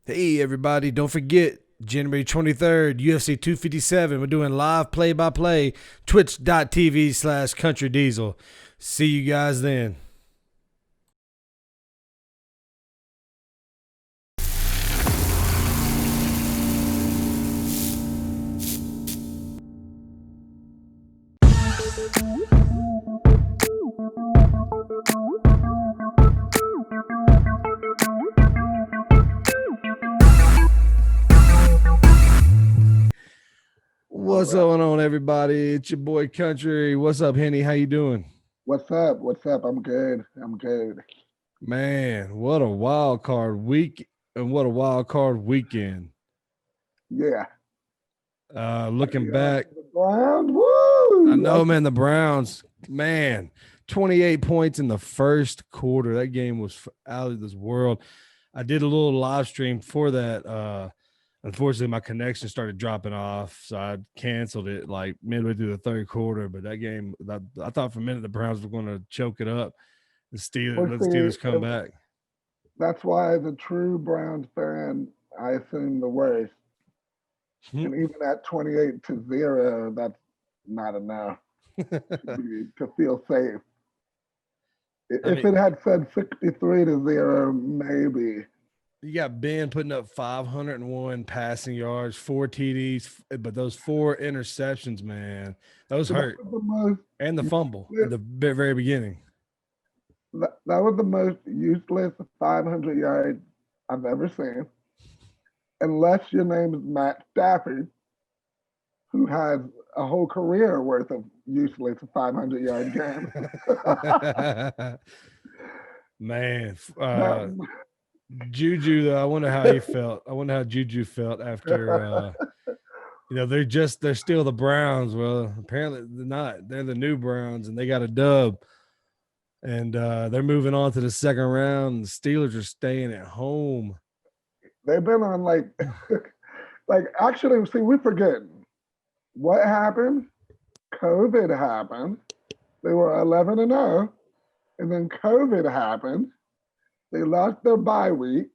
Hey, everybody, don't forget, January 23rd, UFC 257. We're doing live play-by-play, twitch.tv/Kountry Diesel. See you guys then. What's going on, everybody? It's your boy Kountry. What's up, Henny? How you doing? What's up? What's up? I'm good. Man, what a wild card week and what a wild card weekend. Yeah. Looking back, The Browns, woo! I know, man, the Browns, man, 28 points in the first quarter. That game was out of this world. I did a little live stream for that. Unfortunately, my connection started dropping off, so I canceled it like midway through the third quarter. But that game, I thought for a minute the Browns were going to choke it up and let the Steelers come back. That's why, as a true Browns fan, I assume the worst. And even at 28-0, that's not enough to feel safe. If it had said 63-0, maybe. You got Ben putting up 501 passing yards, 4 TDs, but those 4 interceptions, man, those hurt. And the fumble at the very beginning. That was the most useless 500 yards I've ever seen. Unless your name is Matt Stafford, who has a whole career worth of useless 500-yard games. Man, Juju, though, I wonder how he felt. I wonder how Juju felt after, they're still the Browns. Well, apparently they're not. They're the new Browns, and they got a dub. And they're moving on to the second round. The Steelers are staying at home. They've been on actually, see, we forget what happened. COVID happened. They were 11-0, and then COVID happened. They lost their bye week.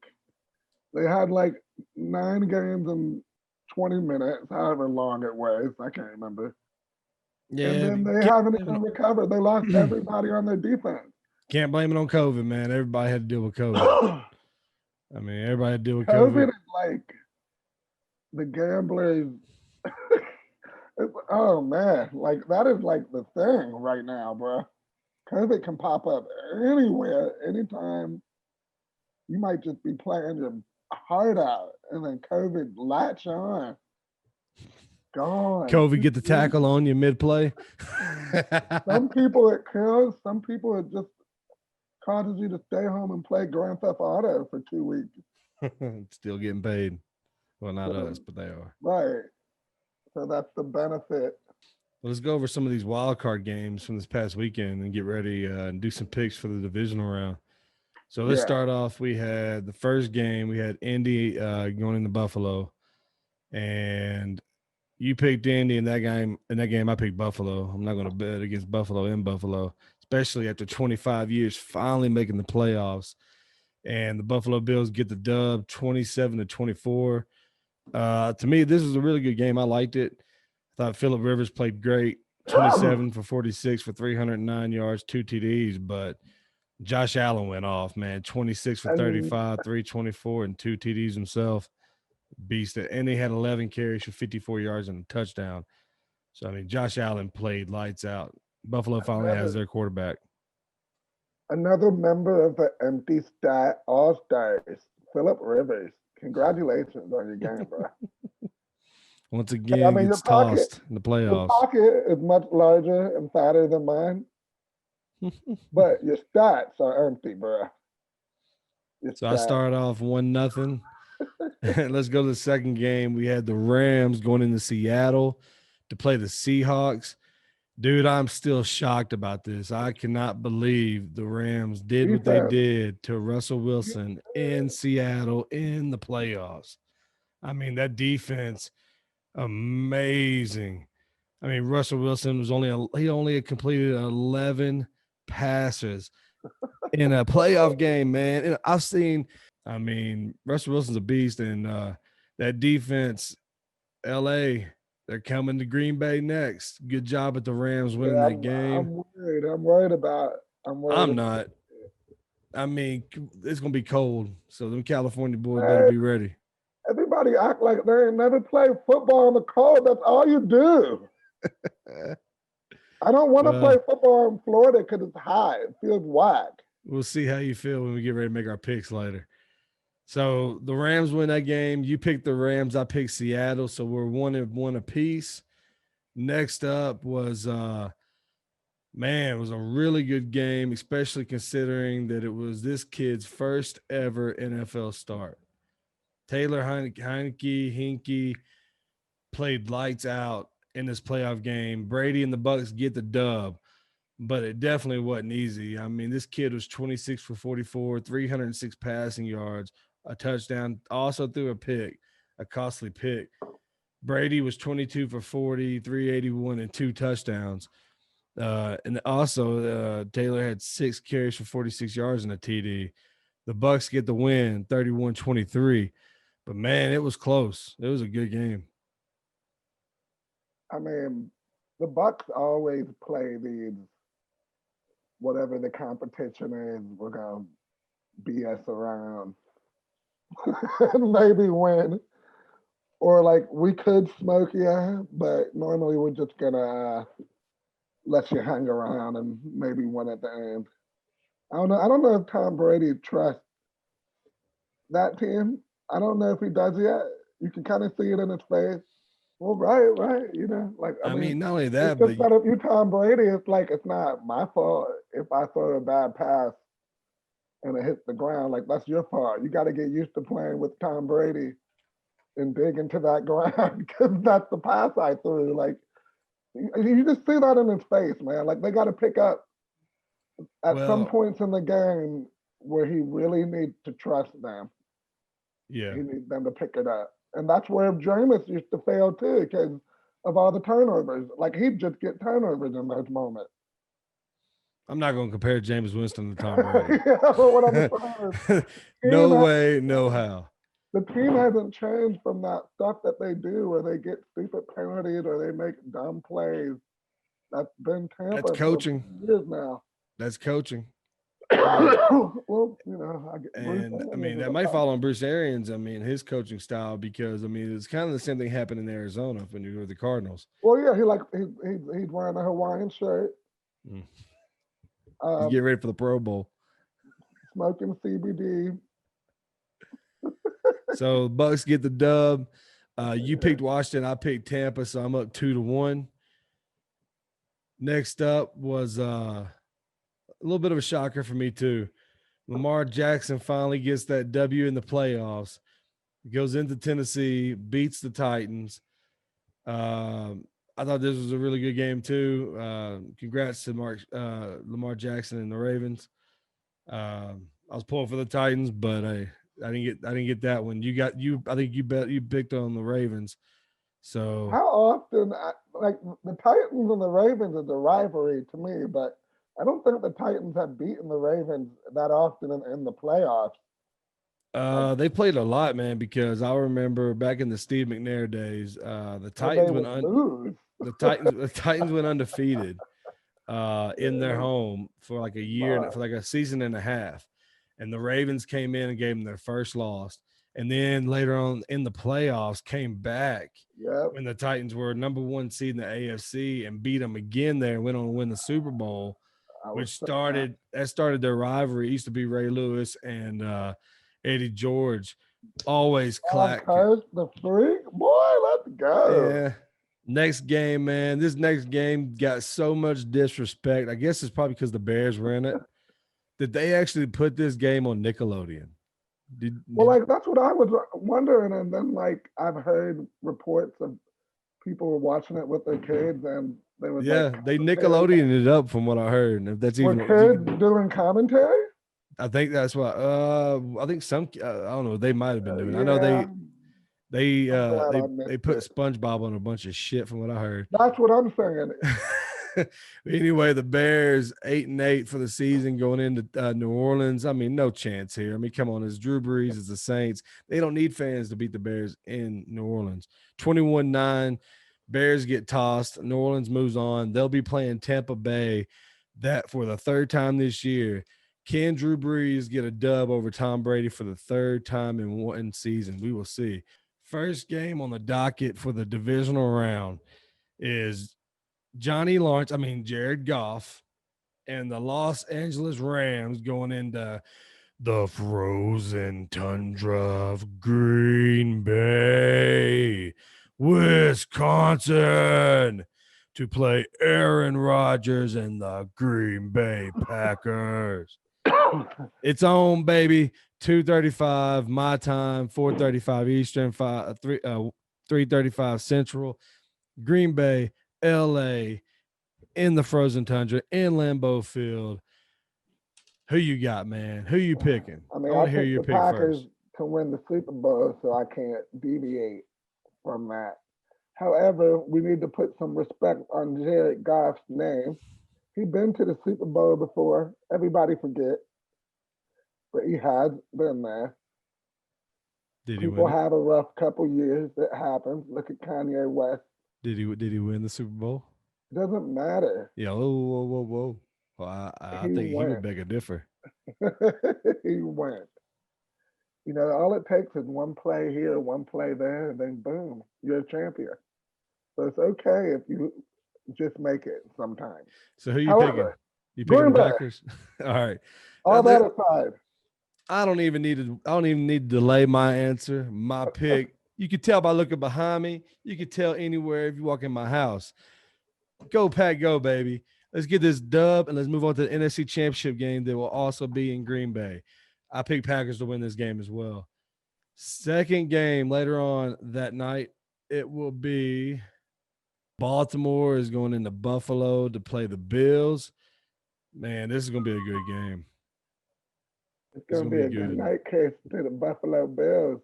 They had 9 games in 20 minutes, however long it was. I can't remember. Yeah, and then they haven't even recovered. They lost everybody on their defense. Can't blame it on COVID, man. Everybody had to deal with COVID. I mean, everybody had to deal with COVID. COVID is like the gamblers. Oh, man. That is the thing right now, bro. COVID can pop up anywhere, anytime. You might just be playing your heart out, and then COVID latch on. Gone. COVID get the tackle on you mid-play. Some people it kills. Some people it just causes you to stay home and play Grand Theft Auto for 2 weeks. Still getting paid. Well, not us, but they are. Right. So that's the benefit. Let's go over some of these wild card games from this past weekend and get ready and do some picks for the divisional round. So let's start off. We had the first game. We had Indy going into Buffalo, and you picked Indy in that game. In that game, I picked Buffalo. I'm not going to bet against Buffalo in Buffalo, especially after 25 years, finally making the playoffs. And the Buffalo Bills get the dub, 27-24. To me, this was a really good game. I liked it. I thought Phillip Rivers played great, 27 for 46 for 309 yards, 2 TDs, but Josh Allen went off, man, 26 for 35, 324, and 2 TDs himself. Beast it. And he had 11 carries for 54 yards and a touchdown. So, I mean, Josh Allen played lights out. Buffalo finally has their quarterback. Another member of the empty stat All-Stars, Phillip Rivers. Congratulations on your game, bro. Once again, gets tossed in the playoffs. Your pocket is much larger and fatter than mine, but your stats are empty, bro. I started off 1-0. Let's go to the second game. We had the Rams going into Seattle to play the Seahawks. Dude, I'm still shocked about this. I cannot believe the Rams did what they did to Russell Wilson in Seattle in the playoffs. I mean, that defense, amazing. I mean, Russell Wilson was only completed 11 passes in a playoff game, man. And I I mean, Russell Wilson's a beast, and that defense, LA, they're coming to Green Bay next. Good job at the Rams winning Yeah, that game. I'm worried. I'm worried about. I'm worried I'm about. not. I mean, it's gonna be cold, so them California boys better Man, be ready. everybody act like they ain't never played football in the cold. That's all you do. I don't want to play Well, football in Florida because it's hot. It feels whack. we'll see how you feel when we get ready to make our picks later. So the Rams win that game. You picked the Rams. I picked Seattle. So we're 1-1 apiece. Next up was man, it was a really good game, especially considering that it was this kid's first ever NFL start. Taylor Heineke played lights out in this playoff game. Brady and the Bucks get the dub, but it definitely wasn't easy. I mean, this kid was 26 for 44, 306 passing yards, a touchdown, also threw a pick, a costly pick. Brady was 22 for 40, 381, and 2 touchdowns. And also, Taylor had 6 carries for 46 yards in a TD. The Bucks get the win, 31-23. But man, it was close. It was a good game. I mean, the Bucks always play these whatever the competition is. We're gonna BS around and maybe win, or like we could smoke you, but normally we're just gonna let you hang around and maybe win at the end. I don't know. I don't know if Tom Brady trusts that team. I don't know if he does yet. You can kind of see it in his face. Well, right. You know, like I I mean, mean, not only it's that, but just that if you Tom Brady, it's like it's not my fault if I throw a bad pass and it hits the ground. Like that's your fault. You got to get used to playing with Tom Brady and dig into that ground because that's the pass I threw. Like you just see that in his face, man. Like they got to pick up at some well, points in the game where he really needs to trust them. yeah. He needs them to pick it up. And that's where Jameis used to fail too, because of all the turnovers. Like he'd just get turnovers in those moments. I'm not going to compare James Winston to Tom Brady. Yeah, what I'm saying is, No way, no how. the team hasn't changed from that stuff that they do where they get stupid penalties or they make dumb plays. That's been That's Tampa for coaching. years now. That's coaching. Uh, Well, you know, I get Bruce and I Arians mean, is that a might coach. fall on Bruce Arians. I mean, his coaching style, because I mean, it's kind of the same thing happened in Arizona when you were the Cardinals. Well, yeah, he's wearing a Hawaiian shirt, Mm. He's um, getting ready for the Pro Bowl. smoking CBD. So Bucks get the dub. You picked Washington, I picked Tampa, so I'm up 2-1. Next up was a little bit of a shocker for me too. Lamar Jackson finally gets that W in the playoffs. Goes into Tennessee, beats the Titans. I thought this was a really good game too. Congrats to Lamar Jackson and the Ravens. I was pulling for the Titans, but I didn't get that one. I think you picked on the Ravens. So How often, like the Titans and the Ravens is a rivalry to me, but I don't think the Titans have beaten the Ravens that often in the playoffs. Like, they played a lot, man, because I remember back in the Steve McNair days, the where Titans they went would lose. the Titans went undefeated in their Yeah, home for like a year and but, for like a season and a half. And the Ravens came in and gave them their first loss. And then later on in the playoffs came back yep, when the Titans were number 1 seed in the AFC and beat them again there and went on to win the Super Bowl, I was which saying that. started their rivalry. It used to be Ray Lewis and Eddie George, always Wild clack. Coast, the freak, boy, let's go. Yeah. Next game, man. This next game got so much disrespect. I guess it's probably because the Bears were in it. Did they actually put this game on Nickelodeon? Well, Did like that's what I was wondering, and then like I've heard reports of people were watching it with their kids, and they was like yeah, they commentating. Nickelodeon it up from what I heard. If that's Were even what kids doing commentary? I think that's what I think some I don't know, they might have been doing. I know Yeah, they I'm glad they I missed they put it. SpongeBob on a bunch of shit from what I heard. That's what I'm saying. Anyway, the Bears 8-8 for the season going into New Orleans. I mean, no chance here. I mean, come on, it's Drew Brees, it's the Saints. They don't need fans to beat the Bears in New Orleans. 21-9. Bears get tossed. New Orleans moves on. They'll be playing Tampa Bay that for the third time this year. Can Drew Brees get a dub over Tom Brady for the third time in one season? We will see. First game on the docket for the divisional round is Jared Goff and the Los Angeles Rams going into the frozen tundra of Green Bay, Wisconsin, to play Aaron Rodgers and the Green Bay Packers. It's on, baby. 2:35 my time, 4:35 Eastern, 3:35 Central. Green Bay, LA, in the frozen tundra, in Lambeau Field. Who you got, man? Who you picking? I mean, I I want to hear picked your the pick Packers first. to win the Super Bowl, so I can't deviate from that. However, we need to put some respect on Jared Goff's name. He's been to the Super Bowl before. Everybody forget, but he has been there. Did he People win it? have a rough couple years. It happens. Look at Kanye West. Did he win the Super Bowl? It doesn't matter. Yeah. Whoa. Well, I He think he would went. beg a differ. He went. You know, all it takes is one play here, one play there, and then boom, you're a champion. So it's okay if you just make it sometimes. So who you picking? However, You picking Green the Bay, Packers? All right. all that aside, I don't even need to delay my answer. My pick. You could tell by looking behind me. You could tell anywhere if you walk in my house. Go Pack, go baby. Let's get this dub and let's move on to the NFC Championship game that will also be in Green Bay. I pick Packers to win this game as well. Second game later on that night, it will be Baltimore is going into Buffalo to play the Bills. Man, this is going to be a good game. it's going to be a good night case to the Buffalo Bills.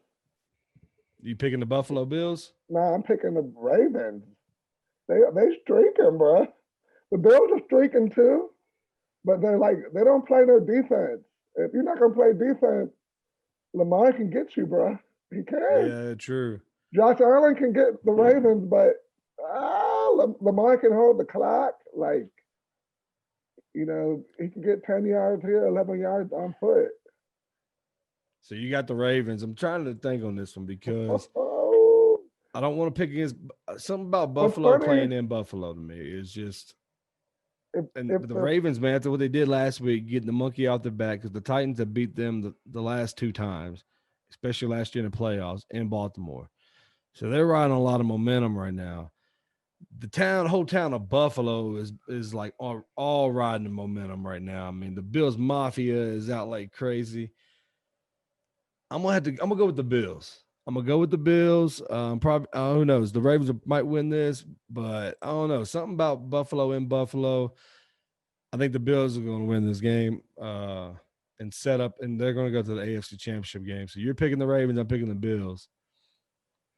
You picking the Buffalo Bills? No, I'm picking the Ravens. They streaking, bro. The Bills are streaking too, but they don't play no defense. If you're not gonna play defense, Lamar can get you, bro. He can. Yeah, true. Josh Allen can get the Ravens, but Lamar can hold the clock. Like, you know, he can get 10 yards here, 11 yards on foot. So you got the Ravens. I'm trying to think on this one because I don't want to pick against something about Buffalo playing in Buffalo to me. It's just the Ravens, man, after what they did last week, getting the monkey off their back because the Titans have beat them the last two times, especially last year in the playoffs in Baltimore. So they're riding a lot of momentum right now. The whole town of Buffalo is like all riding the momentum right now. I mean, the Bills Mafia is out like crazy. I'm gonna go with the Bills. I'm gonna go with the Bills. Probably who knows? The Ravens might win this, but I don't know. Something about Buffalo in Buffalo. I think the Bills are gonna win this game and set up, and they're gonna go to the AFC Championship game. So you're picking the Ravens. I'm picking the Bills.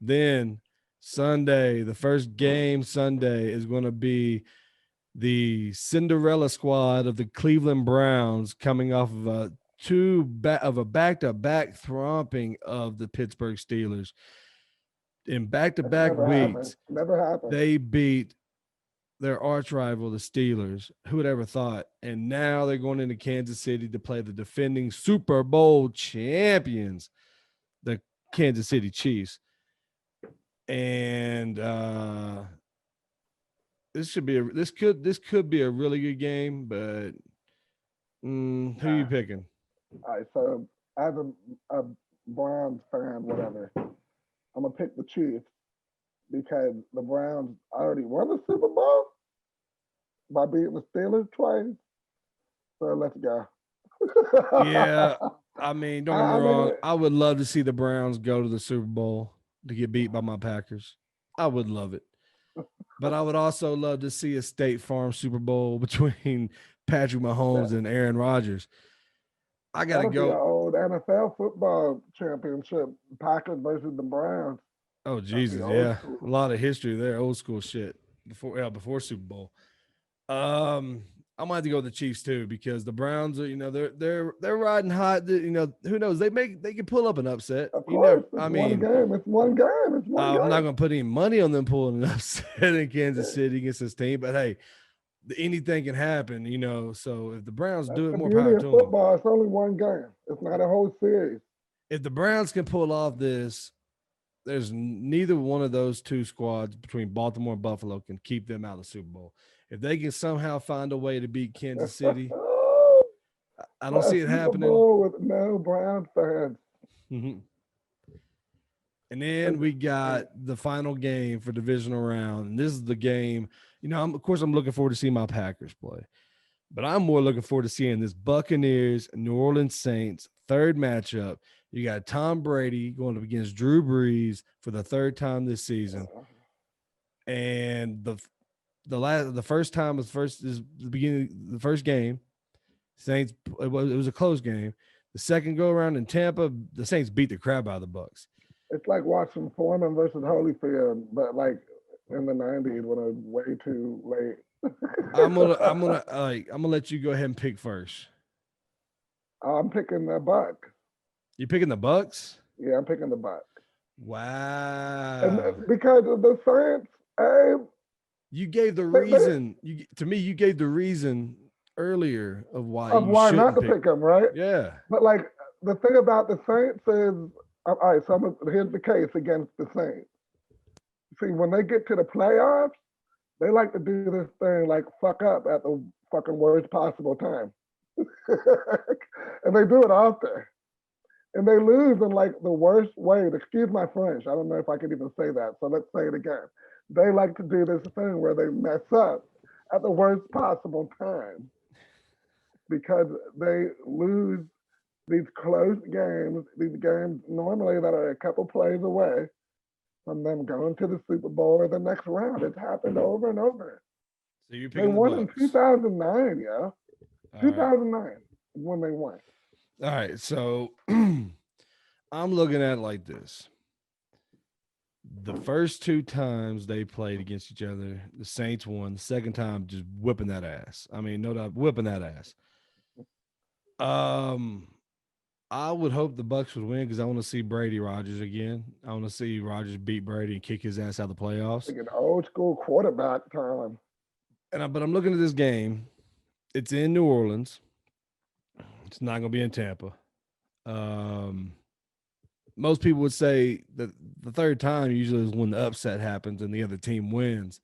Then Sunday, the first game Sunday is going to be the Cinderella squad of the Cleveland Browns coming off of a back-to-back thromping of the Pittsburgh Steelers. In back-to-back weeks, never happened. They beat their arch rival, the Steelers. Who would ever thought? And now they're going into Kansas City to play the defending Super Bowl champions, the Kansas City Chiefs. And this could be a really good game, but who are you picking? All right, so as a Browns fan, whatever, I'm gonna pick the Chiefs because the Browns already won the Super Bowl by beating the Steelers twice. So let's go. Yeah, I mean, don't get me wrong. I would love to see the Browns go to the Super Bowl to get beat by my Packers. I would love it. But I would also love to see a State Farm Super Bowl between Patrick Mahomes and Aaron Rodgers. I got to go. Be an old NFL football championship, Packers versus the Browns. Oh, Jesus, yeah. A lot of history there, old school shit before Super Bowl. I might have to go with the Chiefs too because the Browns are, they're riding hot. Who knows? They can pull up an upset. Of You never. course, it's I one mean, game. It's one game. It's one I'm not game. going to put any money on them pulling an upset in Kansas City against this team, but hey, anything can happen. So if the Browns That's do it, the more beauty power of to them. football. It's only one game. It's not a whole series. If the Browns can pull off this, there's neither one of those two squads between Baltimore and Buffalo can keep them out of the Super Bowl. If they can somehow find a way to beat Kansas City, I don't A see it Super happening. Bowl with no Brown fans. Mm-hmm. And then we got the final game for divisional round. And this is the game, of course, I'm looking forward to seeing my Packers play. But I'm more looking forward to seeing this Buccaneers, New Orleans Saints third matchup. You got Tom Brady going up against Drew Brees for the third time this season. And the first time was the beginning, the first game. Saints, it was a close game. The second go around in Tampa, the Saints beat the crap out of the Bucs. It's like watching Foreman versus Holyfield, but like in the '90s when it was way too late. I'm gonna let you go ahead and pick first. I'm picking the Buck. You picking the Bucs? Yeah, I'm picking the Buck. Wow. And because of the Saints, you gave the reason. You gave the reason earlier of why you why not shouldn't to pick them, right? Yeah. But like the thing about the Saints is, all right. So here's the case against the Saints. See, when they get to the playoffs, they like to do this thing like fuck up at the fucking worst possible time. And they do it often. And they lose in like the worst way. Excuse my French. I don't know if I can even say that. So let's say it again. They like to do this thing where they mess up at the worst possible time because they lose these close games, these games normally that are a couple plays away from them going to the Super Bowl or the next round. It's happened over and over. So you're They picking the won Bucs. in 2009, yeah. All 2009 is when they won. All right. So I'm looking at it like this. The first two times they played against each other, the Saints won. The second time, just whipping that ass. I mean, no doubt, whipping that ass. I would hope the Bucs would win because I want to see Brady Rodgers again. I want to see Rodgers beat Brady and kick his ass out of the playoffs. Like an old school quarterback time. But I'm looking at this game. It's in New Orleans. It's not going to be in Tampa. Most people would say that the third time usually is when the upset happens and the other team wins.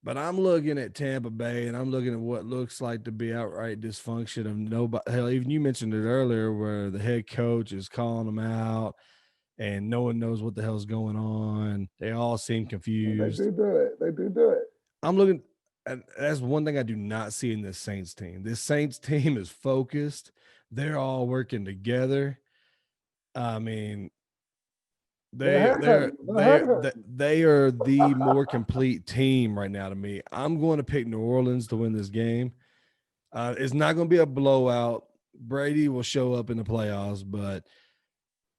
But I'm looking at Tampa Bay and I'm looking at what looks like to be outright dysfunction of nobody. Hell, even you mentioned it earlier where the head coach is calling them out and no one knows what the hell's going on. They all seem confused. They do it. They do it. I'm looking, and that's one thing I do not see in this Saints team. This Saints team is focused. They're all working together. I mean, they are the more complete team right now to me. I'm going to pick New Orleans to win this game. It's not going to be a blowout. Brady will show up in the playoffs, but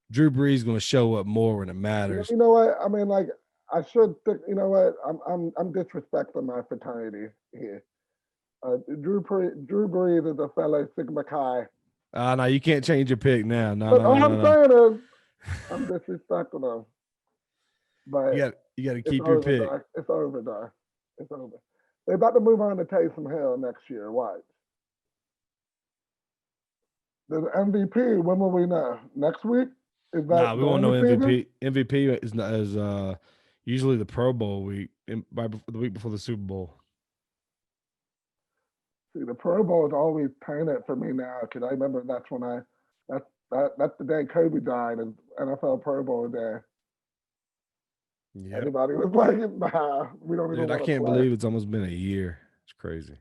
Drew Brees is going to show up more when it matters. You know what? I mean, like I should think. You know what? I'm disrespecting my fraternity here. Drew Brees is a fellow Sigma Chi. No, you can't change your pick now. No, but no, all no, I'm no. saying is, I'm disrespecting them. But you got to keep your pick. Dog. It's over, dog. It's over. They're about to move on to Taysom Hill next year. Watch. The MVP. When will we know? Next week? Is that we won't know MVP. MVP is usually the Pro Bowl week, the week before the Super Bowl. See, the Pro Bowl is always painted for me now because I remember that's when that's the day Kobe died, and NFL Pro Bowl day. Yep. Everybody was like, "Nah, we don't even." Dude, I can't believe it's almost been a year. It's crazy.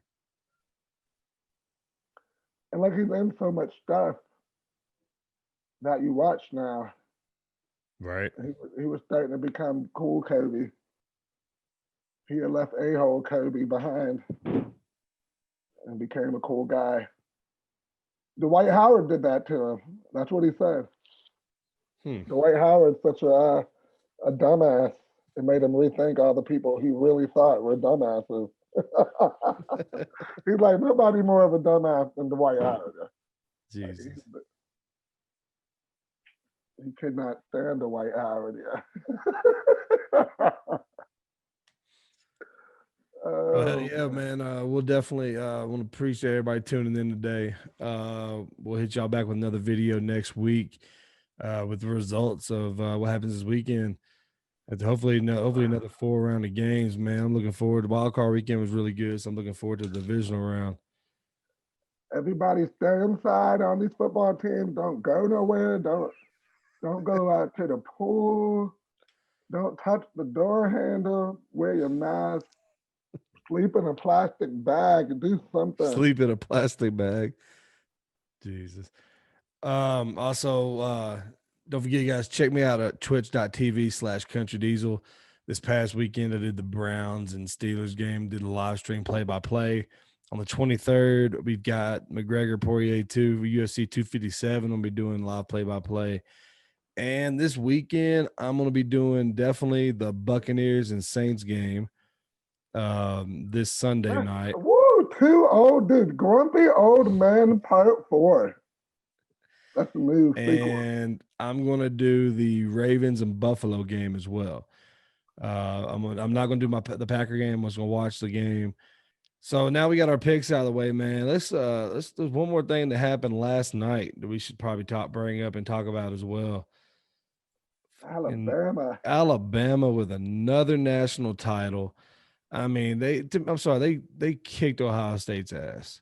And like he's in so much stuff that you watch now. Right. He was starting to become cool Kobe. He had left a-hole Kobe behind and became a cool guy. Dwight Howard did that to him. That's what he said. Dwight Howard's such a dumbass. It made him rethink all the people he really thought were dumbasses. He's like, nobody more of a dumbass than Dwight Howard. Jesus. He could not stand Dwight Howard. Yeah, man. We'll definitely want to appreciate everybody tuning in today. We'll hit y'all back with another video next week with the results of what happens this weekend. And hopefully another 4 round of games, man. I'm looking forward. The wild card weekend was really good, so I'm looking forward to the divisional round. Everybody stay inside on these football teams. Don't go nowhere. Don't go out to the pool. Don't touch the door handle. Wear your mask. Sleep in a plastic bag. Do something. Sleep in a plastic bag. Jesus. Also, don't forget, you guys, check me out at twitch.tv/Kountry Diesel. This past weekend, I did the Browns and Steelers game, did a live stream play-by-play. On the 23rd, we've got McGregor Poirier 2, UFC 257. I'll be doing live play-by-play. And this weekend, I'm going to be doing definitely the Buccaneers and Saints game this Sunday night. Woo, 2 old dudes. Grumpy Old Man Part 4. That's the new sequel. And I'm going to do the Ravens and Buffalo game as well. I'm not going to do the Packer game. I'm just going to watch the game. So now we got our picks out of the way, man. There's one more thing that happened last night that we should probably bring up and talk about as well. Alabama with another national title. I mean, they kicked Ohio State's ass.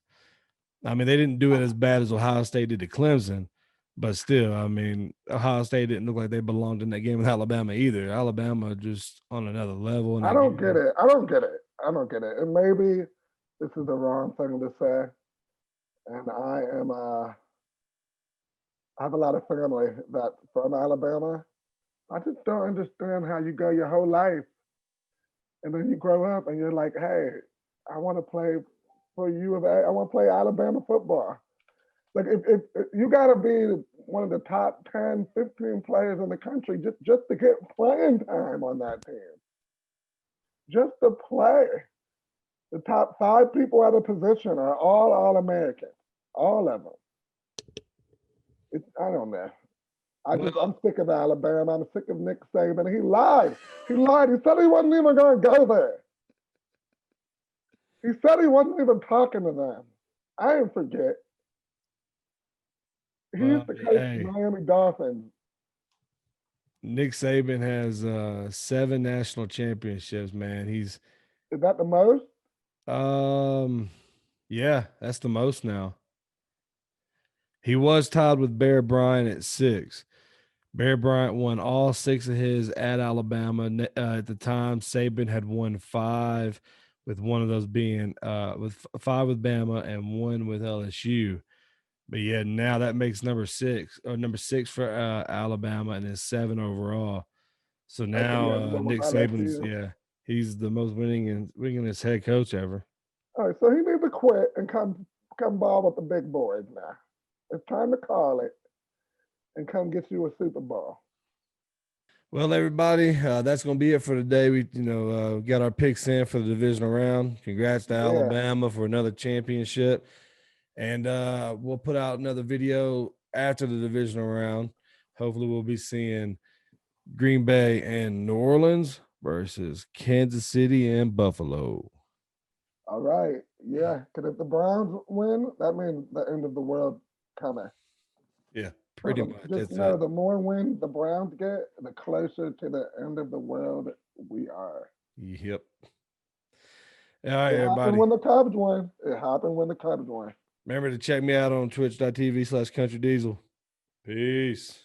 I mean, they didn't do it as bad as Ohio State did to Clemson, but still, I mean, Ohio State didn't look like they belonged in that game with Alabama either. Alabama just on another level. I don't get it. And maybe this is the wrong thing to say. And I have a lot of family that's from Alabama. I just don't understand how you go your whole life and then you grow up and you're like, hey, I want to play for U of A. I want to play Alabama football. Like, if you got to be one of the top 10, 15 players in the country just to get playing time on that team. Just to play. The top 5 people at a position are all All-Americans. All of them. I don't know. I'm sick of Alabama. I'm sick of Nick Saban. He lied. He said he wasn't even going to go there. He said he wasn't even talking to them. I didn't forget. He used to coach the Miami Dolphins. Nick Saban has 7 national championships, man. Is that the most? Yeah, that's the most now. He was tied with Bear Bryant at 6. Bear Bryant won all 6 of his at Alabama. At the time, Saban had won 5, with one of those being with 5 with Bama and 1 with LSU. But yeah, now that makes number 6 for Alabama, and then 7 overall. So now Nick Saban's he's the most winningest head coach ever. All right, so he needs to quit and come ball with the big boys now. It's time to call it and come get you a Super Bowl. Well, everybody, that's going to be it for today. We, got our picks in for the divisional round. Congrats to Alabama for another championship. And we'll put out another video after the divisional round. Hopefully we'll be seeing Green Bay and New Orleans versus Kansas City and Buffalo. All right. Yeah, because if the Browns win, that means the end of the world coming. Yeah, pretty much. Just know the more wins the Browns get, the closer to the end of the world we are. Yep. All right, everybody. It happened when the Cubs won. It happened when the Cubs won. Remember to check me out on twitch.tv/Kountry Diesel. Peace.